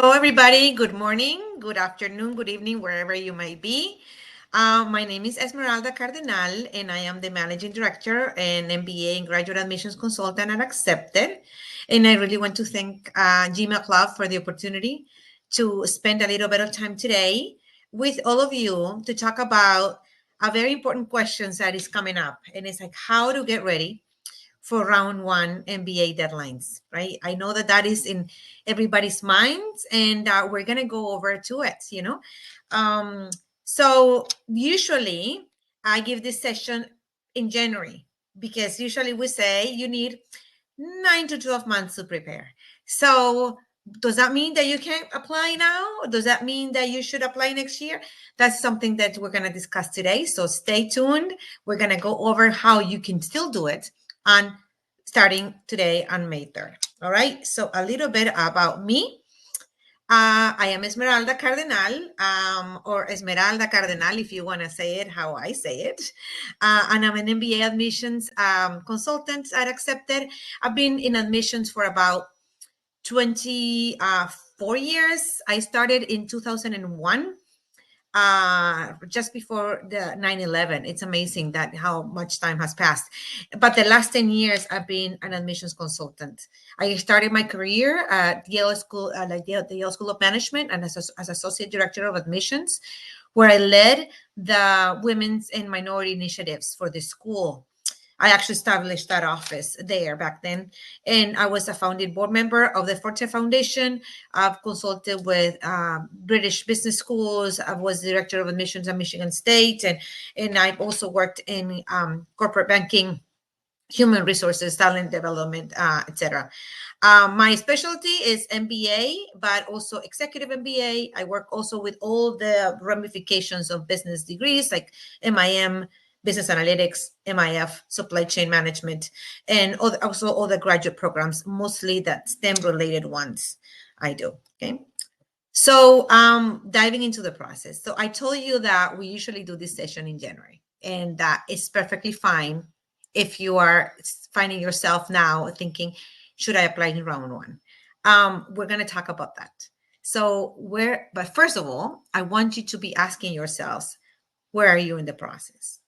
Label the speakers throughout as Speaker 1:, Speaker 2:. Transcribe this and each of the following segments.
Speaker 1: Hello, everybody. Good morning, good afternoon, good evening, wherever you might be. My name is Esmeralda Cardenal, and I am the Managing Director and MBA and Graduate Admissions Consultant at Accepted. And I really want to thank GMAT Club for the opportunity to spend a little bit of time today with all of you to talk about a very important question that is coming up. And it's like how to get ready for round one MBA deadlines, right? I know that that is in everybody's minds, and we're gonna go over to it. Um, so usually I give this session in January because usually we say you need 9 to 12 months to prepare. So does that mean that you can't apply now? Does that mean that you should apply next year? That's something that we're going to discuss today. So stay tuned. We're going to go over how you can still do it on starting today on May 3rd. All right. So a little bit about me. I am Esmeralda Cardenal, or Esmeralda Cardenal, if you want to say it how I say it. And I'm an MBA admissions consultant at Accepted. I've been in admissions for about 24 years. I started in 2001, just before the 9/11. It's amazing that how much time has passed. But the last 10 years, I've been an admissions consultant. I started my career at Yale School, the Yale School of Management, and as associate director of admissions, where I led the women's and minority initiatives for the school. I actually established that office there back then. And I was a founding board member of the Forte Foundation. I've consulted with British business schools. I was director of admissions at Michigan State. And I've also worked in corporate banking, human resources, talent development, etc. My specialty is MBA, but also executive MBA. I work also with all the ramifications of business degrees like MIM, business analytics, MIF, supply chain management, and also all the graduate programs, mostly that STEM related ones I do. Okay. So diving into the process. So I told you that we usually do this session in January, and that is perfectly fine if you are finding yourself now thinking, should I apply in round one? We're going to talk about that. So but first of all, I want you to be asking yourselves, where are you in the process?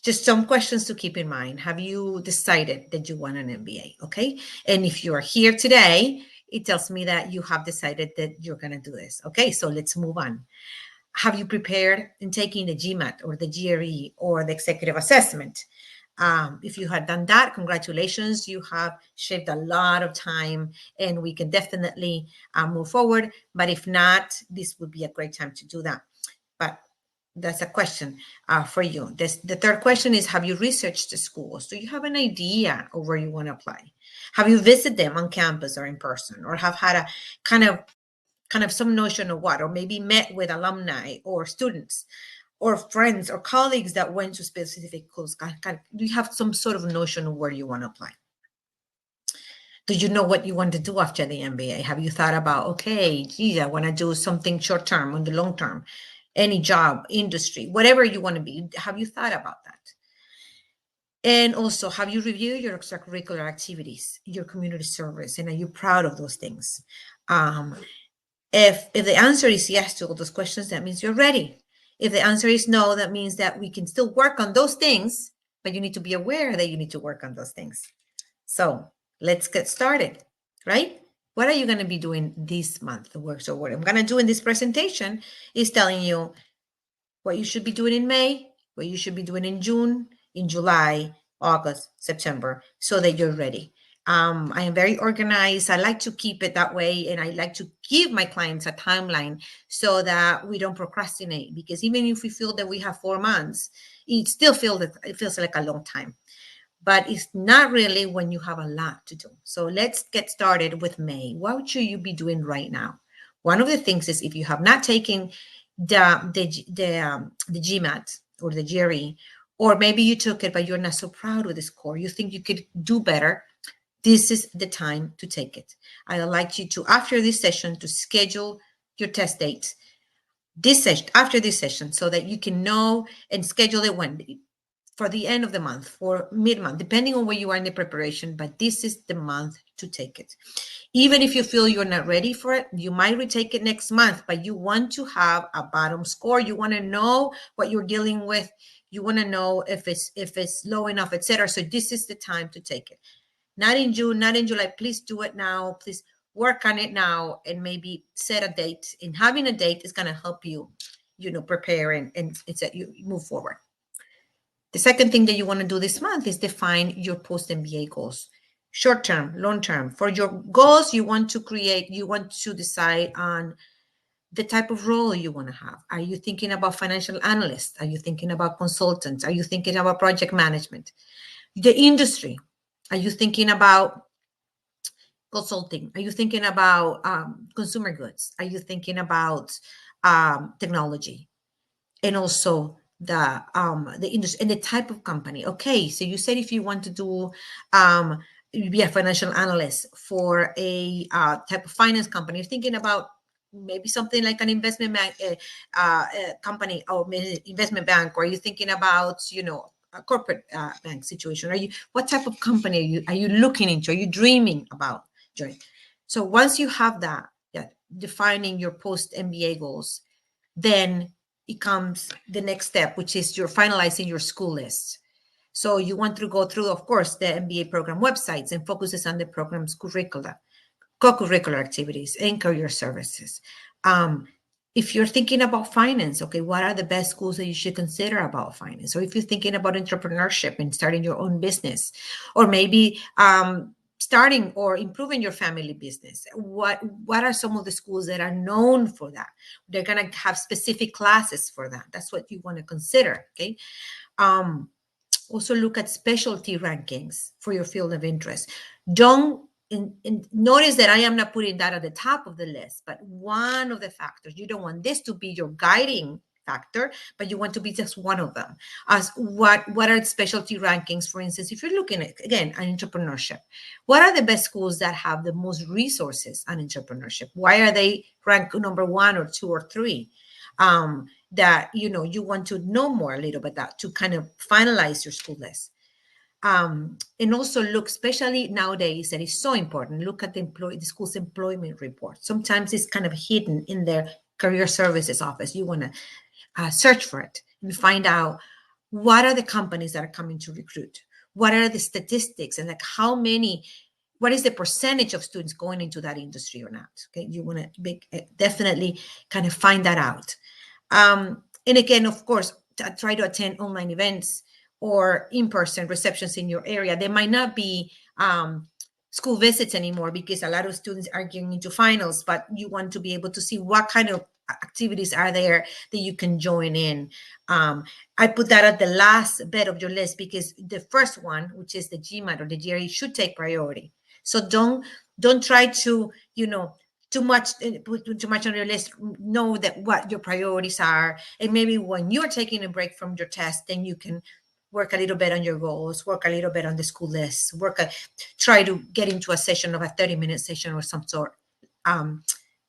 Speaker 1: Just some questions to keep in mind. Have you decided that you want an MBA? Okay. And if you are here today, it tells me that you have decided that you're going to do this. Okay. So let's move on. Have you prepared in taking the GMAT or the GRE or the executive assessment? If you had done that, congratulations, you have shaved a lot of time and we can definitely move forward. But if not, this would be a great time to do that. But that's a question for you. The third question is, have you researched the schools? Do you have an idea of where you want to apply? Have you visited them on campus or in person, or have had a kind of some notion of what, or maybe met with alumni or students or friends or colleagues that went to specific schools? Do you have some sort of notion of where you want to apply? Do you know what you want to do after the MBA? Have you thought about, okay, geez, I want to do something short term, on the long term, any job, industry, whatever you want to be? Have you thought about that? And also, have you reviewed your extracurricular activities, your community service, and are you proud of those things? If the answer is yes to all those questions, that means you're ready. If the answer is no, that means that we can still work on those things, but you need to be aware that you need to work on those things. So let's get started, right? What are you going to be doing this month? So what I'm going to do in this presentation is telling you what you should be doing in May, what you should be doing in June, in July, August, September, so that you're ready. I am very organized. I like to keep it that way. And I like to give my clients a timeline so that we don't procrastinate, because even if we feel that we have 4 months, it feels like a long time. But it's not really when you have a lot to do. So let's get started with May. What should you be doing right now? One of the things is, if you have not taken the GMAT or the GRE, or maybe you took it, but you're not so proud with the score, you think you could do better, this is the time to take it. I would like you to, after this session, to schedule your test dates after this session, so that you can know and schedule it when for the end of the month, for mid-month, depending on where you are in the preparation, but this is the month to take it. Even if you feel you're not ready for it, you might retake it next month, but you want to have a bottom score. You want to know what you're dealing with. You want to know if it's low enough, etc. So this is the time to take it. Not in June, not in July. Please do it now. Please work on it now, and maybe set a date. And having a date is going to help you, prepare and it's that you move forward. The second thing that you want to do this month is define your post-MBA goals. Short-term, long-term. For your goals, you want to decide on the type of role you want to have. Are you thinking about financial analysts? Are you thinking about consultants? Are you thinking about project management? The industry. Are you thinking about consulting? Are you thinking about consumer goods? Are you thinking about technology? And also the industry and the type of company. Okay, so you said if you want to do be a financial analyst for a type of finance company, you're thinking about maybe something like an investment bank company or investment bank, or are you thinking about a corporate bank situation? What type of company are you looking into? Are you dreaming about joining? So once you have that, defining your post MBA goals, then it comes the next step, which is you're finalizing your school list. So you want to go through, of course, the MBA program websites and focuses on the program's curricula, co-curricular activities, and career services. If you're thinking about finance, okay, what are the best schools that you should consider about finance? Or if you're thinking about entrepreneurship and starting your own business, or maybe starting or improving your family business, what are some of the schools that are known for that? They're going to have specific classes for that. That's what you want to consider. Okay. Also look at specialty rankings for your field of interest. Don't notice that I am not putting that at the top of the list, but one of the factors, you don't want this to be your guiding factor, but you want to be just one of them. As what are specialty rankings? For instance, if you're looking at, again, an entrepreneurship, what are the best schools that have the most resources on entrepreneurship? Why are they ranked number 1 or 2 or 3? That you want to know more a little bit that to kind of finalize your school list. And also look, especially nowadays, that is so important. Look at the school's employment report. Sometimes it's kind of hidden in their career services office. You want to search for it and find out what are the companies that are coming to recruit. What are the statistics and what is the percentage of students going into that industry or not? Okay, you want to definitely kind of find that out. And again, of course, try to attend online events or in-person receptions in your area. There might not be school visits anymore because a lot of students are getting into finals, but you want to be able to see what kind of activities are there that you can join in. I put that at the last bit of your list because the first one, which is the GMAT or the GRE, should take priority. So don't try to, too much on your list. Know that what your priorities are, and maybe when you're taking a break from your test, then you can work a little bit on your goals, work a little bit on the school list, try to get into a session of a 30-minute session or some sort.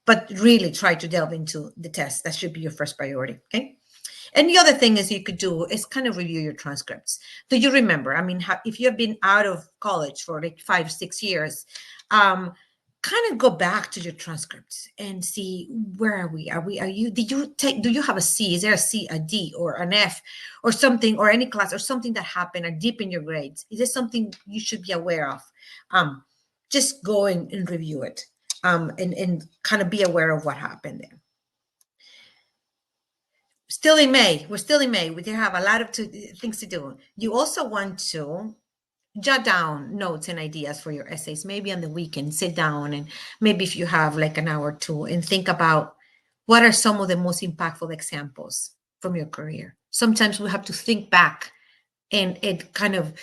Speaker 1: But really try to delve into the test. That should be your first priority, okay? And the other thing is you could do is kind of review your transcripts. Do you remember? I mean, if you have been out of college for like 5, 6 years, kind of go back to your transcripts and see where are we? Do you have a C? Is there a C, a D, or an F, or something, or any class, or something that happened or dip in your grades? Is there something you should be aware of? Just go and review it, and kind of be aware of what happened there. Still in May. We're still in May. We have a lot of things to do. You also want to jot down notes and ideas for your essays. Maybe on the weekend, sit down and maybe if you have like an hour or two and think about what are some of the most impactful examples from your career. Sometimes we have to think back and it kind of,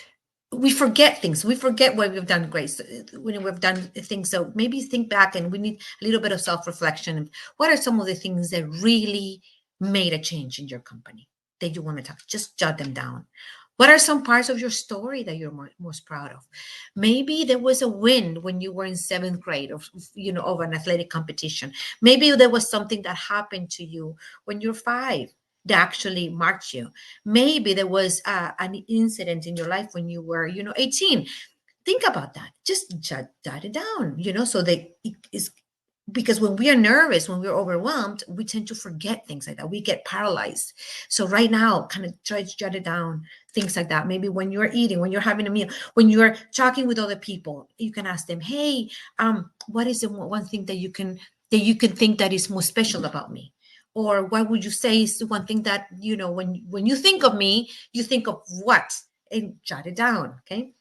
Speaker 1: we forget things. We forget what we've done great when we've done things. So maybe think back and we need a little bit of self-reflection. What are some of the things that really made a change in your company that you want to talk? Just jot them down. What are some parts of your story that you're most proud of? Maybe there was a win when you were in 7th grade of an athletic competition. Maybe there was something that happened to you when you're 5 that actually marked you. Maybe there was an incident in your life when you were, 18. Think about that. Just jot it down, so that it is, because when we are nervous, when we're overwhelmed, we tend to forget things like that. We get paralyzed. So right now, kind of try to jot it down, things like that. Maybe when you're eating, when you're having a meal, when you're talking with other people, you can ask them, hey, what is the one thing that you can think that is most special about me? Or what would you say is the one thing that, when you think of me, you think of what? And jot it down, okay?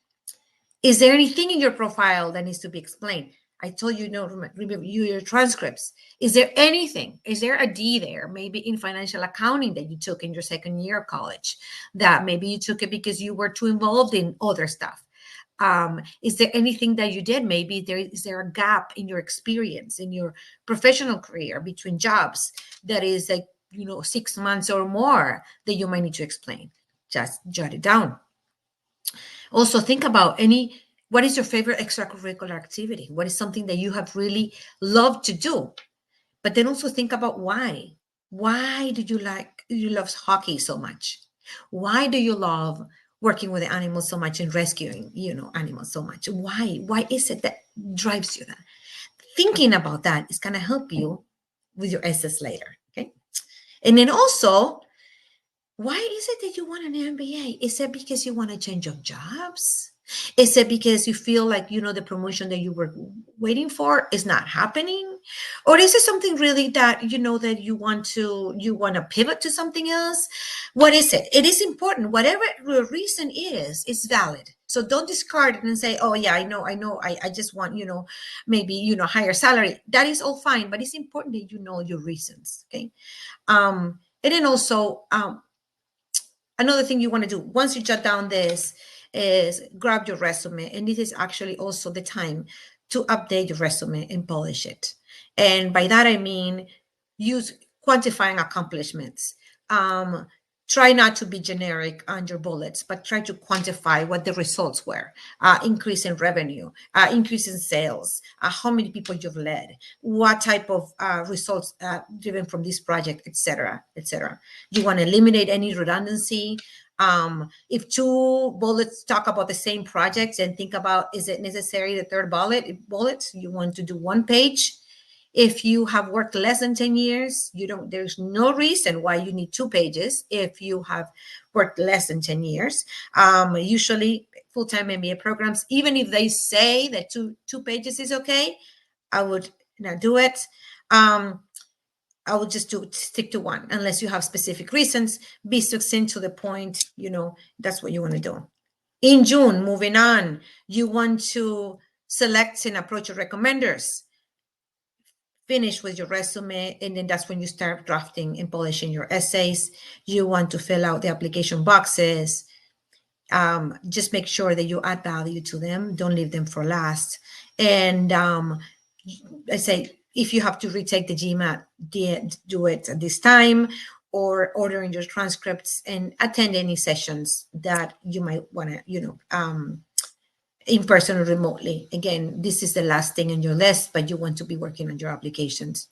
Speaker 1: Is there anything in your profile that needs to be explained? I told you, remember your transcripts. Is there anything? Is there a D there, maybe in financial accounting that you took in your second year of college, that maybe you took it because you were too involved in other stuff? Is there anything that you did? Maybe is there a gap in your experience, in your professional career between jobs that is like, 6 months or more that you might need to explain? Just jot it down. Also, think about what is your favorite extracurricular activity? What is something that you have really loved to do? But then also think about why. Why do you love hockey so much? Why do you love working with the animals so much and rescuing, animals so much? Why is it that drives you that? Thinking about that is going to help you with your essays later, okay? And then also, why is it that you want an MBA? Is it because you want to change of jobs? Is it because you feel like, the promotion that you were waiting for is not happening? Or is it something really that, that you want to pivot to something else? What is it? It is important. Whatever the reason is valid. So don't discard it and say, oh yeah, I know. I just want, maybe, higher salary. That is all fine, but it's important that you know your reasons. Okay. And then also, another thing you want to do once you jot down this is grab your resume. And this is actually also the time to update your resume and polish it. And by that, I mean, use quantifying accomplishments. Try not to be generic on your bullets, but try to quantify what the results were. Increase in revenue, increase in sales, how many people you've led, what type of results driven from this project, et cetera, et cetera. You want to eliminate any redundancy. If two bullets talk about the same projects, and think about, is it necessary the third bullet? You want to do one page. If you have worked less than 10 years, there's no reason why you need 2 pages if you have worked less than 10 years. Usually full-time MBA programs, even if they say that two pages is okay, I would not do it. I would just stick to 1, unless you have specific reasons. Be succinct to the point, that's what you want to do. In June, moving on, you want to select and approach your recommenders. Finish with your resume, and then that's when you start drafting and polishing your essays. You want to fill out the application boxes. Just make sure that you add value to them. Don't leave them for last. And I say, if you have to retake the GMAT, do it at this time, or order in your transcripts and attend any sessions that you might want to, in person or remotely. Again, this is the last thing on your list, but you want to be working on your applications.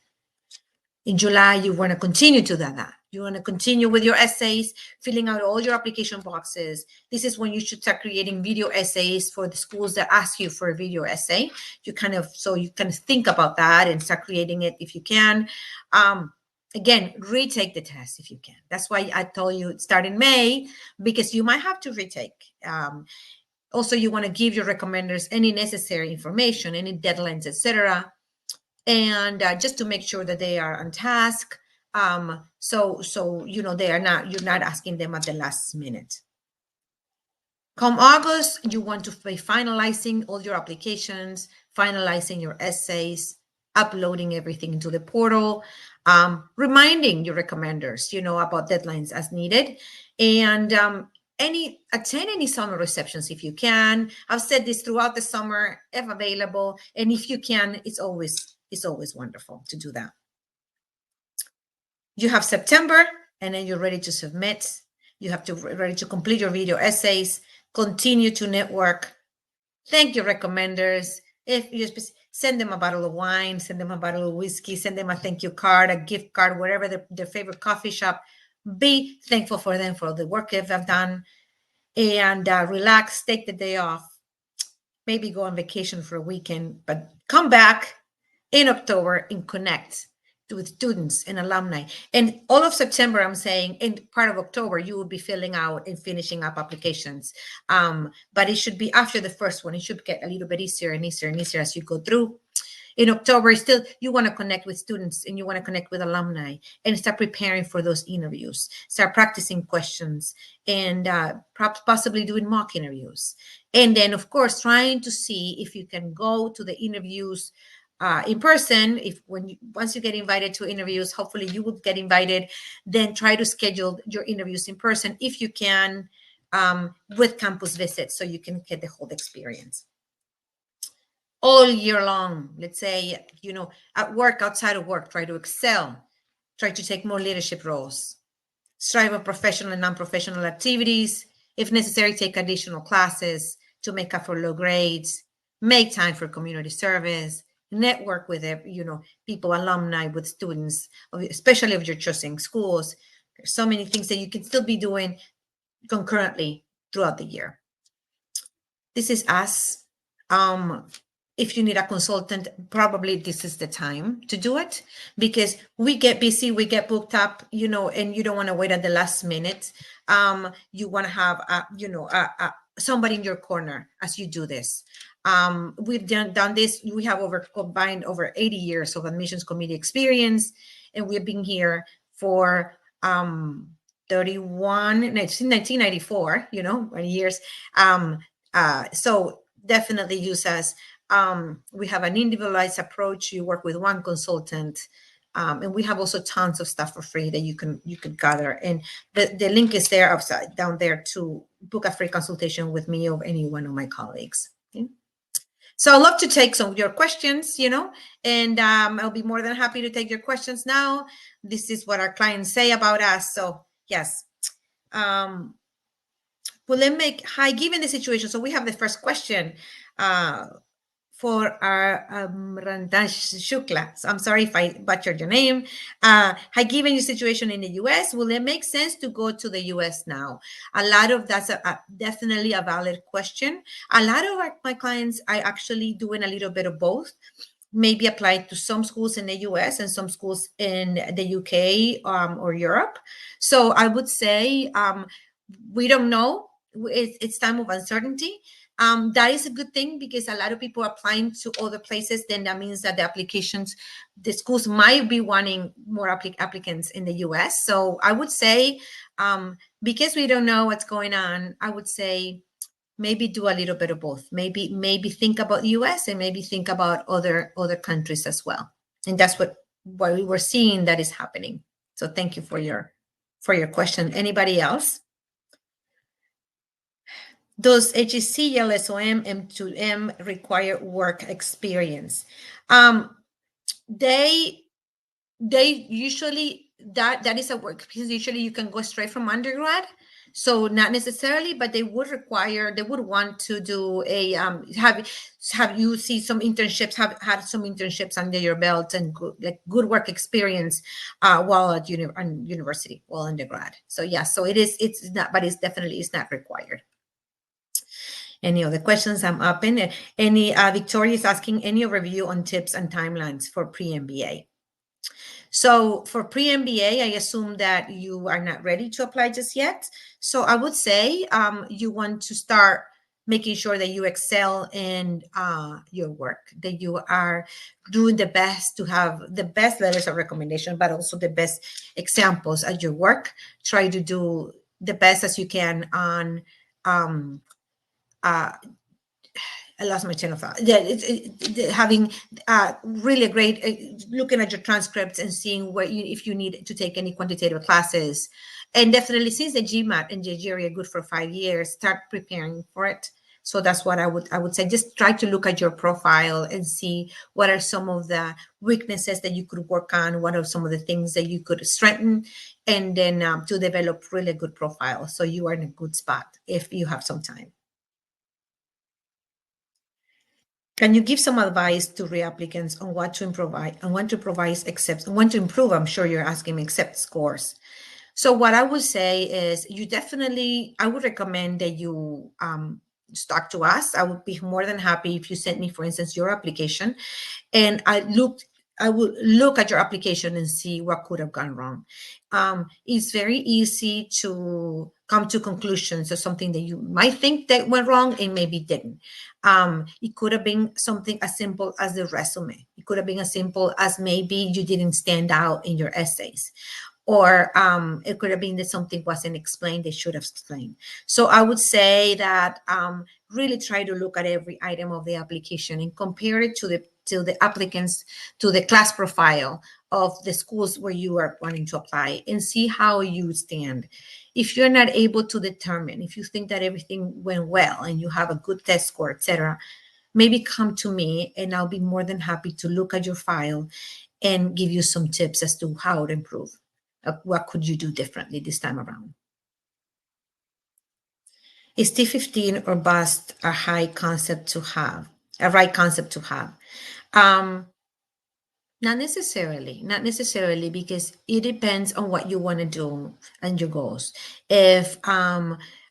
Speaker 1: In July, you want to continue to do that. You want to continue with your essays, filling out all your application boxes. This is when you should start creating video essays for the schools that ask you for a video essay. You kind of think about that and start creating it if you can. Again, retake the test if you can. That's why I told you start in May, because you might have to retake. Also, you want to give your recommenders any necessary information, any deadlines, etc., and just to make sure that they are on task. So you're not asking them at the last minute. Come August, you want to be finalizing all your applications, finalizing your essays, uploading everything into the portal, reminding your recommenders, about deadlines as needed, and attend any summer receptions if you can. I've said this throughout the summer, if available, and if you can, it's always wonderful to do that. You have September, and then you're ready to submit. You have to ready to complete your video essays, continue to network, thank your recommenders. If you send them a bottle of wine, send them a bottle of whiskey, send them a thank you card, a gift card, whatever their favorite coffee shop. Be thankful for them for the work they've done, and relax, take the day off, maybe go on vacation for a weekend, but come back in October and connect with students and alumni. And all of September, I'm saying, in part of October, you will be filling out and finishing up applications. But it should be after the first one. It should get a little bit easier and easier and easier as you go through. In October, still, you want to connect with students and you want to connect with alumni and start preparing for those interviews. Start practicing questions and perhaps possibly doing mock interviews. And then, of course, trying to see if you can go to the interviews in person. If once you get invited to interviews, hopefully you will get invited. Then try to schedule your interviews in person if you can, with campus visits, so you can get the whole experience all year long. Let's say, at work, outside of work, try to excel, try to take more leadership roles, strive for professional and non-professional activities. If necessary, take additional classes to make up for low grades, make time for community service, network with people, alumni, with students, especially if you're choosing schools. There's so many things that you can still be doing concurrently throughout the year. This is us. If you need a consultant, probably this is the time to do it, because we get busy, we get booked up, and you don't want to wait at the last minute. You want to have, somebody in your corner as you do this. We've done this. We have combined over 80 years of admissions committee experience, and we've been here for 1994, years. So definitely use us. We have an individualized approach. You work with one consultant, and we have also tons of stuff for free that you can gather. And the link is there upside down there to book a free consultation with me or any one of my colleagues. Okay? So I'd love to take some of your questions, and I'll be more than happy to take your questions now. This is what our clients say about us. So yes. Given the situation. So we have the first question for our Randash Shukla. So I'm sorry if I butchered your name. Hi, given your situation in the US, will it make sense to go to the US now? That's definitely a valid question. A lot of my clients are actually doing a little bit of both. Maybe apply to some schools in the US and some schools in the UK or Europe. So I would say we don't know. It's time of uncertainty. That is a good thing, because a lot of people are applying to other places. Then that means that the schools might be wanting more applicants in the US. So I would say, because we don't know what's going on, I would say maybe do a little bit of both. Maybe think about the US and maybe think about other countries as well. And that's what we were seeing that is happening. So thank you for your question. Anybody else? Does HEC, LSOM, M2M require work experience? They usually, that is a work, because usually you can go straight from undergrad. So not necessarily, but they would want to do a have you see some internships, have had some internships under your belt, and good work experience while at university, while undergrad. So yeah, so it's not, but it's not required. Any other questions? I'm open. Victoria is asking any overview on tips and timelines for pre-MBA. So for pre-MBA, I assume that you are not ready to apply just yet. So I would say you want to start making sure that you excel in your work, that you are doing the best to have the best letters of recommendation, but also the best examples at your work. Try to do the best as you can on I lost my train of thought. Yeah, having really great, looking at your transcripts and seeing if you need to take any quantitative classes. And definitely, since the GMAT and JGRE are good for 5 years, start preparing for it. So that's what I would say. Just try to look at your profile and see what are some of the weaknesses that you could work on, what are some of the things that you could strengthen, and then to develop really good profile. So you are in a good spot if you have some time. Can you give some advice to reapplicants on what to improve, I'm sure you're asking me, accept scores. So what I would say is I would recommend that you talk to us. I would be more than happy if you sent me, for instance, your application, and I would look at your application and see what could have gone wrong. It's very easy to come to conclusions of something that you might think that went wrong and maybe didn't. It could have been something as simple as the resume. It could have been as simple as maybe you didn't stand out in your essays, or it could have been that something wasn't explained they should have explained. So I would say that really try to look at every item of the application and compare it to the applicants, to the class profile of the schools where you are wanting to apply, and see how you stand. If you're not able to determine, if you think that everything went well and you have a good test score, etc., maybe come to me and I'll be more than happy to look at your file and give you some tips as to how to improve. What could you do differently this time around? Is T15 or bust a right concept to have? Um, not necessarily, because it depends on what you want to do and your goals. If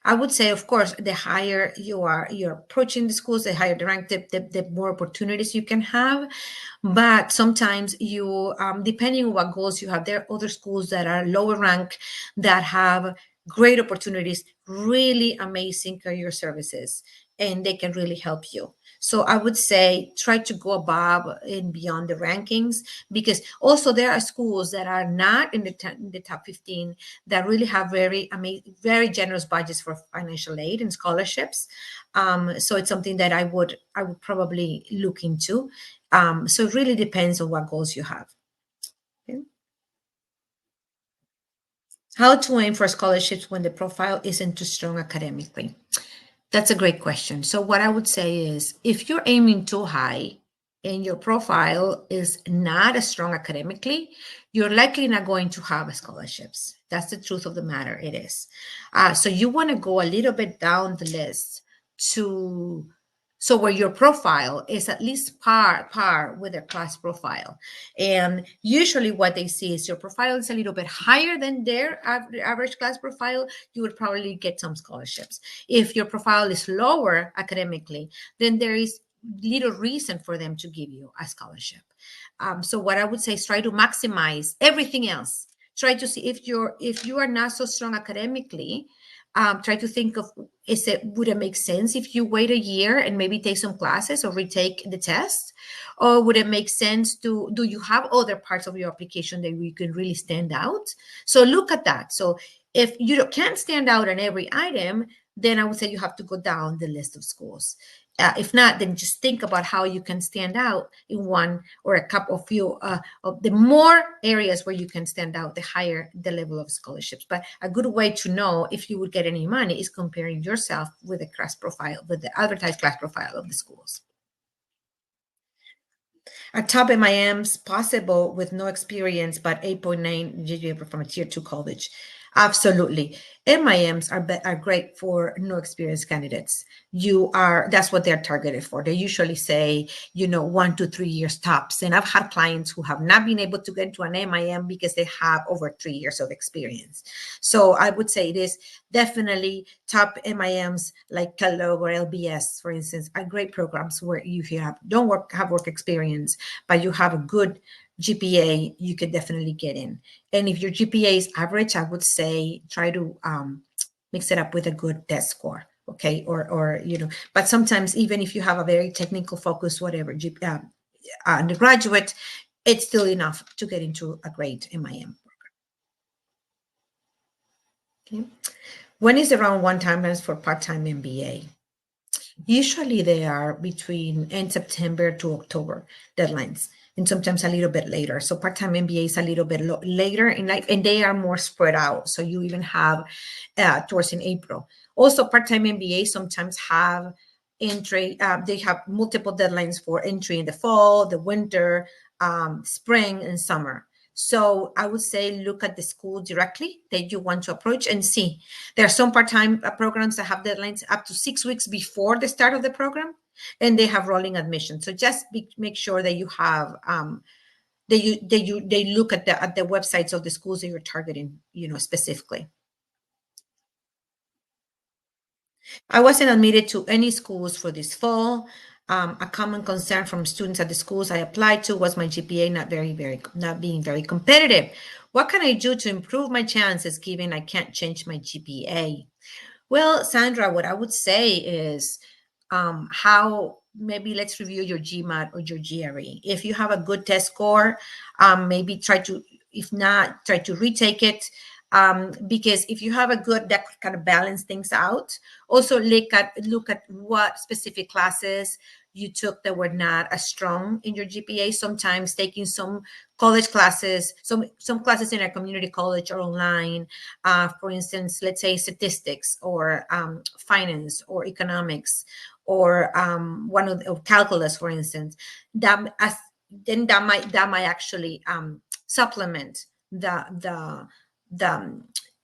Speaker 1: I would say, of course, the higher you're approaching the schools, the higher the rank, the more opportunities you can have. But sometimes you, depending on what goals you have, there are other schools that are lower rank that have great opportunities, really amazing career services, and they can really help you. So I would say try to go above and beyond the rankings, because also there are schools that are not in the top 15 that really have very very generous budgets for financial aid and scholarships. So it's something that I would probably look into. So it really depends on what goals you have. Okay. How to aim for scholarships when the profile isn't too strong academically? That's a great question. So what I would say is, if you're aiming too high and your profile is not as strong academically, you're likely not going to have scholarships. That's the truth of the matter. It is. So you want to go a little bit down the list to so where your profile is at least par with their class profile. And usually what they see is your profile is a little bit higher than their average class profile, you would probably get some scholarships. If your profile is lower academically, then there is little reason for them to give you a scholarship. So what I would say is try to maximize everything else. Try to see if you are not so strong academically. Try to think of, would it make sense if you wait a year and maybe take some classes or retake the test? Or would it make sense do you have other parts of your application that you can really stand out? So look at that. So if you can't stand out on every item, then I would say you have to go down the list of schools. If not, then just think about how you can stand out in one or a couple of few of the more areas where you can stand out, the higher the level of scholarships. But a good way to know if you would get any money is comparing yourself with the class profile, with the advertised class profile of the schools. Are top MIMs possible with no experience but 8.9 GPA from a tier 2 college? Absolutely. MIMs are great for no experience candidates. That's what they're targeted for. They usually say, 1 to 3 years tops. And I've had clients who have not been able to get into an MIM because they have over 3 years of experience. So I would say it is definitely top MIMs like Kellogg or LBS, for instance, are great programs where if you don't have work experience, but you have a good GPA, you could definitely get in. And if your GPA is average, I would say try to mix it up with a good test score. Okay, or but sometimes even if you have a very technical focus, whatever, undergraduate, it's still enough to get into a great MIM. Okay. When is around one timelines for part-time MBA? Usually they are between end September to October deadlines, and sometimes a little bit later. So part-time MBA is a little bit later in life, and they are more spread out. So you even have towards in April. Also, part-time MBA sometimes have entry. They have multiple deadlines for entry in the fall, the winter, spring, and summer. So I would say look at the school directly that you want to approach and see. There are some part-time programs that have deadlines up to 6 weeks before the start of the program, and they have rolling admission. So just make sure that you have they look at the websites of the schools that you're targeting, specifically. I wasn't admitted to any schools for this fall. A common concern from students at the schools I applied to was my GPA not being very competitive. What can I do to improve my chances given I can't change my GPA? Well, Sandra, what I would say is how maybe let's review your GMAT or your GRE. If you have a good test score, maybe if not, try to retake it. Because if you have a good, that kind of balance things out. Also look at what specific classes you took that were not as strong in your GPA. Sometimes taking some college classes, some classes in a community college or online, for instance, let's say statistics or finance or economics or calculus, for instance, that might actually supplement the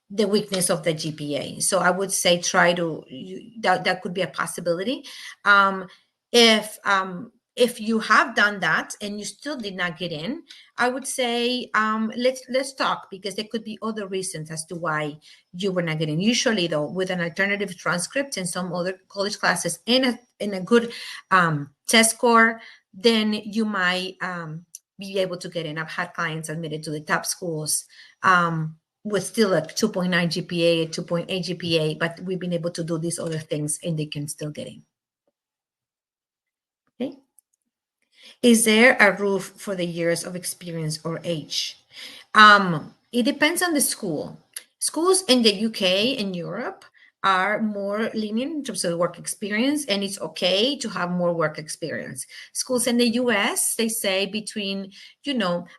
Speaker 1: weakness of the GPA. So I would say that could be a possibility. If you have done that and you still did not get in, I would say let's talk, because there could be other reasons as to why you were not getting. Usually, though, with an alternative transcript and some other college classes in a good test score, then you might be able to get in. I've had clients admitted to the top schools with still a 2.9 GPA, a 2.8 GPA, but we've been able to do these other things and they can still get in. Okay. Is there a roof for the years of experience or age? It depends on the school. Schools in the UK and Europe are more lenient in terms of work experience, and it's okay to have more work experience. Schools in the US, they say between,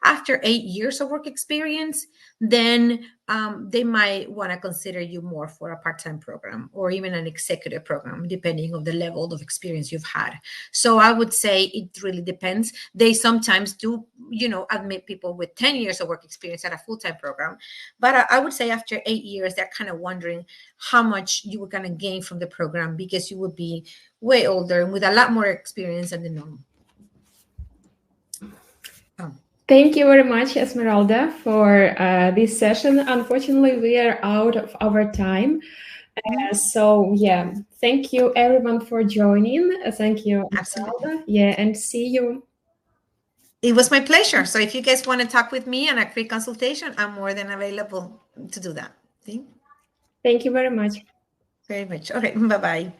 Speaker 1: after 8 years of work experience, then they might want to consider you more for a part-time program or even an executive program, depending on the level of experience you've had. So I would say it really depends. They sometimes do, admit people with 10 years of work experience at a full-time program. But I would say after 8 years, they're kind of wondering how much you were going to gain from the program, because you would be way older and with a lot more experience than the norm.
Speaker 2: Thank you very much, Esmeralda, for this session. Unfortunately, we are out of our time. So, yeah, thank you, everyone, for joining. Thank you, Esmeralda. Yeah, and see you.
Speaker 1: It was my pleasure. So if you guys want to talk with me on a quick consultation, I'm more than available to do that.
Speaker 2: Thank you very much.
Speaker 1: Very much. Okay, bye-bye.